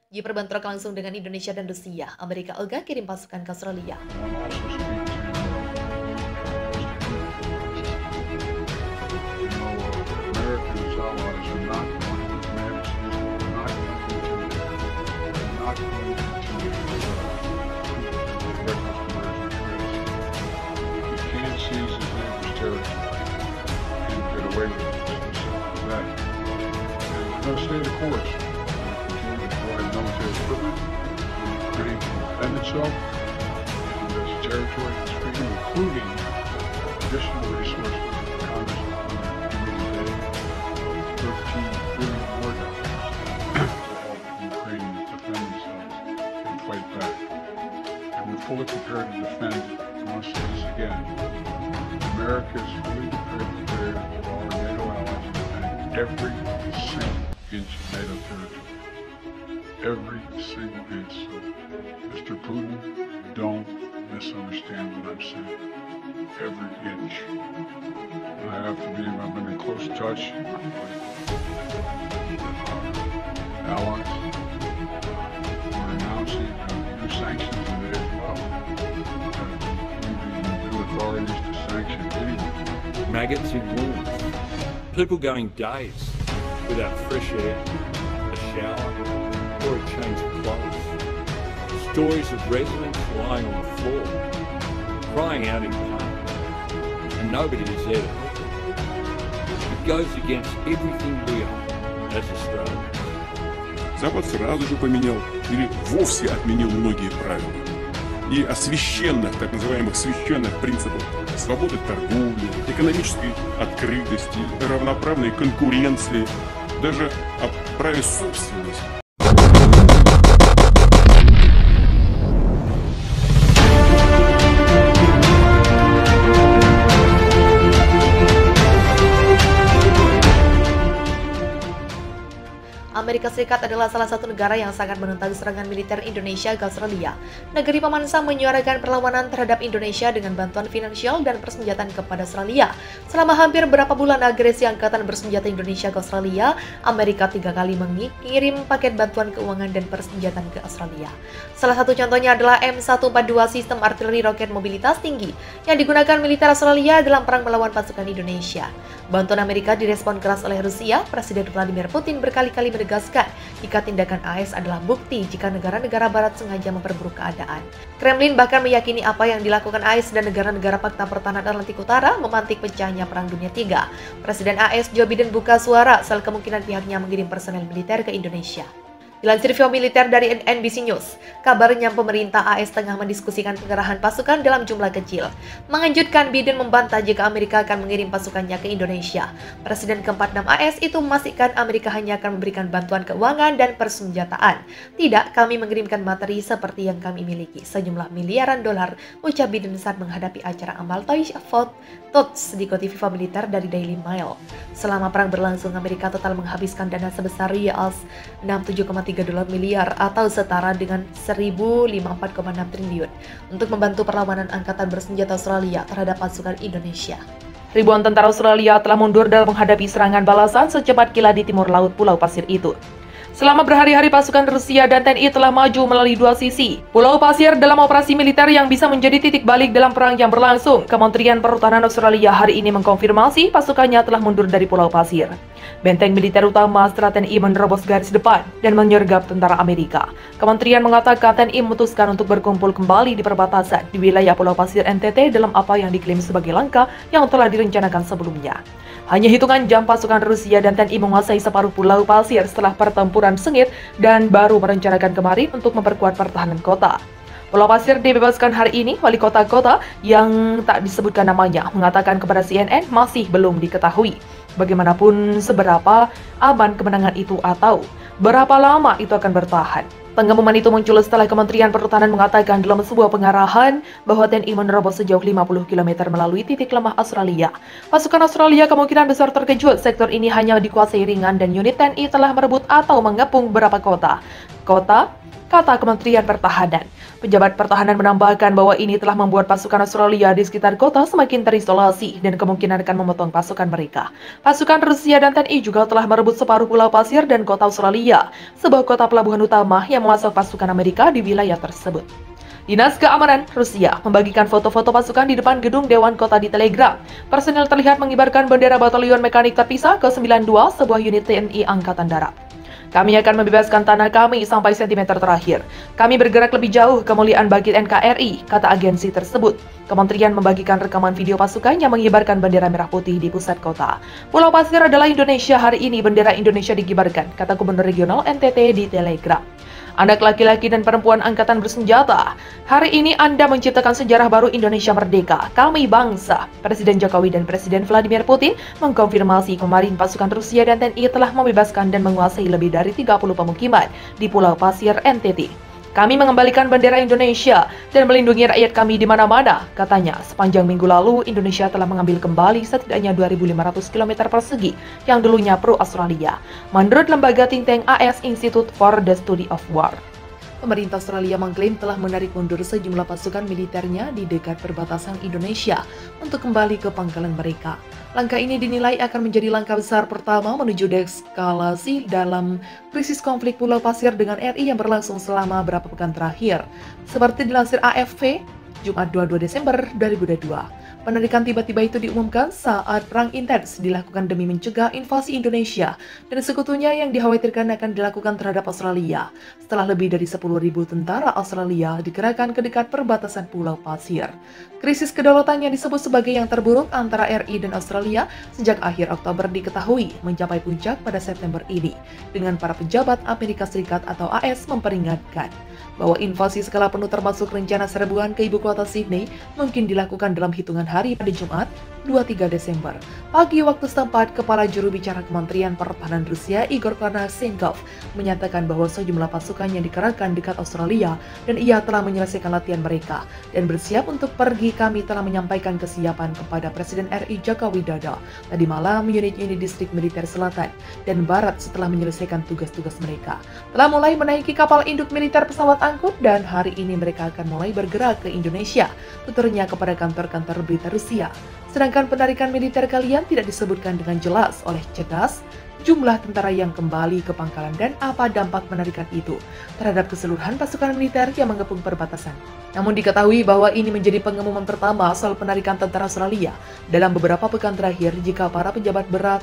Jepang bentrok langsung dengan Indonesia dan Rusia. Amerika ogah kirim pasukan ke Australia. Stay the course. Continue to provide military equipment, ready to defend itself and its territory and freedom, including additional resources that Congress is giving today, $13 billion more to help Ukraine defend themselves and fight back. And we're fully prepared to defend. I want to say this again. America is fully prepared with all our NATO allies to defend every single inch of NATO territory. Every single inch. So, Mr. Putin, don't misunderstand what I'm saying. Every inch. And I've been in close touch with our allies. We're announcing new sanctions today as well. Leaving new authorities to sanction anyone. Maggots in wounds. People going days without fresh air, a shower, or a change of clothes. Stories of residents lying on the floor, crying out in pain, and nobody is there to help them. It goes against everything we are as Australians. Запад сразу же поменял или вовсе отменил многие правила. И о священных, так называемых священных принципах свободы торговли, экономической открытости, равноправной конкуренции, даже о праве собственности. Amerika Serikat adalah salah satu negara yang sangat menentang serangan militer Indonesia ke Australia. Negeri pemansang menyuarakan perlawanan terhadap Indonesia dengan bantuan finansial dan persenjataan kepada Australia. Selama hampir berapa bulan agresi Angkatan Bersenjata Indonesia ke Australia, Amerika 3 kali mengirim paket bantuan keuangan dan persenjataan ke Australia. Salah satu contohnya adalah M142 sistem artileri roket mobilitas tinggi yang digunakan militer Australia dalam perang melawan pasukan Indonesia. Bantuan Amerika direspon keras oleh Rusia. Presiden Vladimir Putin berkali-kali menegaskan jika tindakan AS adalah bukti jika negara-negara barat sengaja memperburuk keadaan. Kremlin bahkan meyakini apa yang dilakukan AS dan negara-negara Fakta Pertahanan Atlantik Utara memantik pecahnya Perang Dunia III. Presiden AS Joe Biden buka suara soal kemungkinan pihaknya mengirim personel militer ke Indonesia. Dilansir via militer dari NBC News, kabarnya pemerintah AS tengah mendiskusikan pengerahan pasukan dalam jumlah kecil. Mengejutkan, Biden membantah jika Amerika akan mengirim pasukannya ke Indonesia. Presiden ke-46 AS itu memastikan Amerika hanya akan memberikan bantuan keuangan dan persenjataan. Tidak, kami mengirimkan materi seperti yang kami miliki, sejumlah miliaran dolar, ucap Biden saat menghadapi acara amal Tots dikutip via militer dari Daily Mail. Selama perang berlangsung, Amerika total menghabiskan dana sebesar $67,3 miliar atau setara dengan 1.054,6 triliun untuk membantu perlawanan Angkatan Bersenjata Australia terhadap pasukan Indonesia. Ribuan tentara Australia telah mundur dalam menghadapi serangan balasan secepat kilat di timur laut Pulau Pasir itu. Selama berhari-hari pasukan Rusia dan TNI telah maju melalui dua sisi Pulau Pasir dalam operasi militer yang bisa menjadi titik balik dalam perang yang berlangsung. Kementerian Pertahanan Australia hari ini mengkonfirmasi pasukannya telah mundur dari Pulau Pasir. Benteng militer utama setelah TNI menerobos garis depan dan menyergap tentara Amerika. Kementerian mengatakan TNI memutuskan untuk berkumpul kembali di perbatasan di wilayah Pulau Pasir NTT dalam apa yang diklaim sebagai langkah yang telah direncanakan sebelumnya. Hanya hitungan jam pasukan Rusia dan TNI menguasai separuh Pulau Pasir setelah pertempuran sengit dan baru merencanakan kemarin untuk memperkuat pertahanan kota. Pulau Pasir dibebaskan hari ini. Wali kota yang tak disebutkan namanya mengatakan kepada CNN masih belum diketahui bagaimanapun seberapa aman kemenangan itu atau berapa lama itu akan bertahan. Pengumuman itu muncul setelah Kementerian Pertahanan mengatakan dalam sebuah pengarahan bahwa TNI menerobos sejauh 50 km melalui titik lemah Australia. Pasukan Australia kemungkinan besar terkejut. Sektor ini hanya dikuasai ringan dan unit TNI telah merebut atau mengepung beberapa kota kata Kementerian Pertahanan. Pejabat pertahanan menambahkan bahwa ini telah membuat pasukan Australia di sekitar kota semakin terisolasi dan kemungkinan akan memotong pasukan mereka. Pasukan Rusia dan TNI juga telah merebut separuh Pulau Pasir dan kota Australia, sebuah kota pelabuhan utama yang memasok pasukan Amerika di wilayah tersebut. Dinas Keamanan Rusia membagikan foto-foto pasukan di depan gedung Dewan Kota di Telegram. Personel terlihat mengibarkan bendera Batalion Mekanik Terpisah ke-92, sebuah unit TNI Angkatan Darat. Kami akan membebaskan tanah kami sampai sentimeter terakhir. Kami bergerak lebih jauh kemuliaan bagi NKRI, kata agensi tersebut. Kementerian membagikan rekaman video pasukan yang mengibarkan bendera merah putih di pusat kota. Pulau Pasir adalah Indonesia, hari ini bendera Indonesia dikibarkan, kata Gubernur Regional NTT di Telegram. Anak laki-laki dan perempuan angkatan bersenjata, hari ini Anda menciptakan sejarah baru Indonesia merdeka. Kami bangsa. Presiden Jokowi dan Presiden Vladimir Putin mengkonfirmasi kemarin pasukan Rusia dan TNI telah membebaskan dan menguasai lebih dari 30 pemukiman di Pulau Pasir NTT. Kami mengembalikan bendera Indonesia dan melindungi rakyat kami di mana-mana, katanya. Sepanjang minggu lalu, Indonesia telah mengambil kembali setidaknya 2.500 km persegi yang dulunya pro-Australia, menurut lembaga think tank AS Institute for the Study of War. Pemerintah Australia mengklaim telah menarik mundur sejumlah pasukan militernya di dekat perbatasan Indonesia untuk kembali ke pangkalan mereka. Langkah ini dinilai akan menjadi langkah besar pertama menuju deeskalasi dalam krisis konflik Pulau Pasir dengan RI yang berlangsung selama beberapa pekan terakhir. Seperti dilansir AFP, Jumat 22 Desember 2022. Penarikan tiba-tiba itu diumumkan saat perang intens dilakukan demi mencegah invasi Indonesia dan sekutunya yang dikhawatirkan akan dilakukan terhadap Australia setelah lebih dari 10.000 tentara Australia dikerahkan ke dekat perbatasan Pulau Pasir. Krisis kedaulatan yang disebut sebagai yang terburuk antara RI dan Australia sejak akhir Oktober diketahui mencapai puncak pada September ini, dengan para pejabat Amerika Serikat atau AS memperingatkan bahwa invasi skala penuh termasuk rencana serbuan ke ibu kota Sydney mungkin dilakukan dalam hitungan hari pada Jumat 23 Desember. Pagi waktu setempat, Kepala Juru Bicara Kementerian Pertahanan Rusia Igor Konashenkov menyatakan bahwa sejumlah pasukan yang dikerahkan dekat Australia dan ia telah menyelesaikan latihan mereka dan bersiap untuk pergi. Kami telah menyampaikan kesiapan kepada Presiden RI Joko Widodo tadi malam. Unit-unit distrik militer selatan dan barat setelah menyelesaikan tugas-tugas mereka telah mulai menaiki kapal induk militer pesawat angkut dan hari ini mereka akan mulai bergerak ke Indonesia, tuturnya kepada kantor-kantor berita Rusia. Sedangkan penarikan militer kalian tidak disebutkan dengan jelas oleh Cedas jumlah tentara yang kembali ke pangkalan dan apa dampak penarikan itu terhadap keseluruhan pasukan militer yang mengepung perbatasan. Namun diketahui bahwa ini menjadi pengumuman pertama soal penarikan tentara Australia dalam beberapa pekan terakhir jika para pejabat berat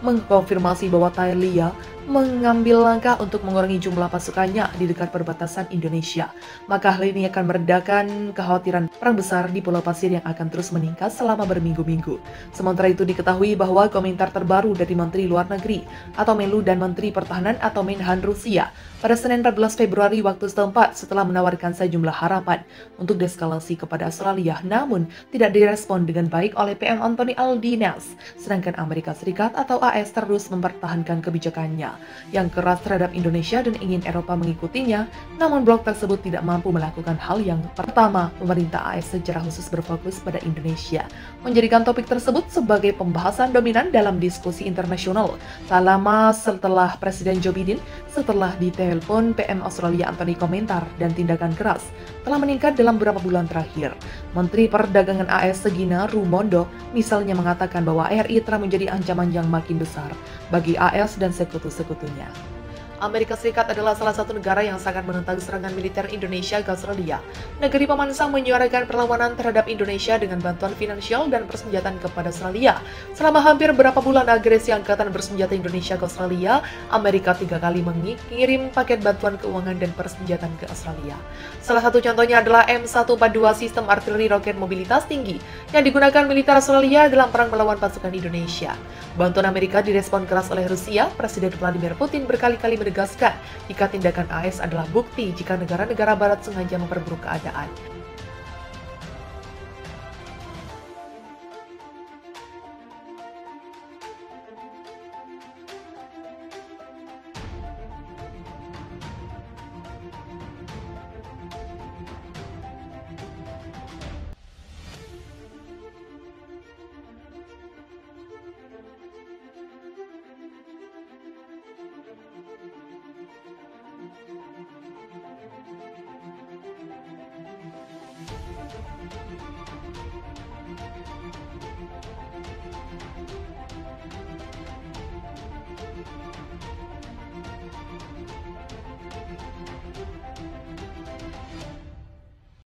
mengkonfirmasi bahwa Thailand mengambil langkah untuk mengurangi jumlah pasukannya di dekat perbatasan Indonesia. Maka hal ini akan meredakan kekhawatiran perang besar di Pulau Pasir yang akan terus meningkat selama berminggu-minggu. Sementara itu diketahui bahwa komentar terbaru dari Menteri Luar Negeri atau Menlu dan Menteri Pertahanan atau Menhan Rusia pada Senin 14 Februari waktu setempat setelah menawarkan sejumlah harapan untuk deeskalasi kepada Australia, namun tidak direspon dengan baik oleh PM Anthony Albanese. Sedangkan Amerika Serikat atau AS terus mempertahankan kebijakannya yang keras terhadap Indonesia dan ingin Eropa mengikutinya, namun blok tersebut tidak mampu melakukan hal yang pertama. Pemerintah AS secara khusus berfokus pada Indonesia, menjadikan topik tersebut sebagai pembahasan dominan dalam diskusi internasional. Tak lama setelah Presiden Joe Biden setelah ditelepon PM Australia Anthony komentar dan tindakan keras telah meningkat dalam beberapa bulan terakhir. Menteri Perdagangan AS Segina Rumondo misalnya mengatakan bahwa RI telah menjadi ancaman yang makin besar bagi AS dan sekutu-sekutunya. Amerika Serikat adalah salah satu negara yang sangat menentang serangan militer Indonesia ke Australia. Negeri pemansang menyuarakan perlawanan terhadap Indonesia dengan bantuan finansial dan persenjataan kepada Australia. Selama hampir berapa bulan agresi Angkatan Bersenjata Indonesia ke Australia, Amerika 3 kali mengirim paket bantuan keuangan dan persenjataan ke Australia. Salah satu contohnya adalah M142 sistem artileri roket mobilitas tinggi yang digunakan militer Australia dalam perang melawan pasukan Indonesia. Bantuan Amerika direspon keras oleh Rusia. Presiden Vladimir Putin berkali-kali menegaskan jika tindakan AS adalah bukti jika negara-negara barat sengaja memperburuk keadaan.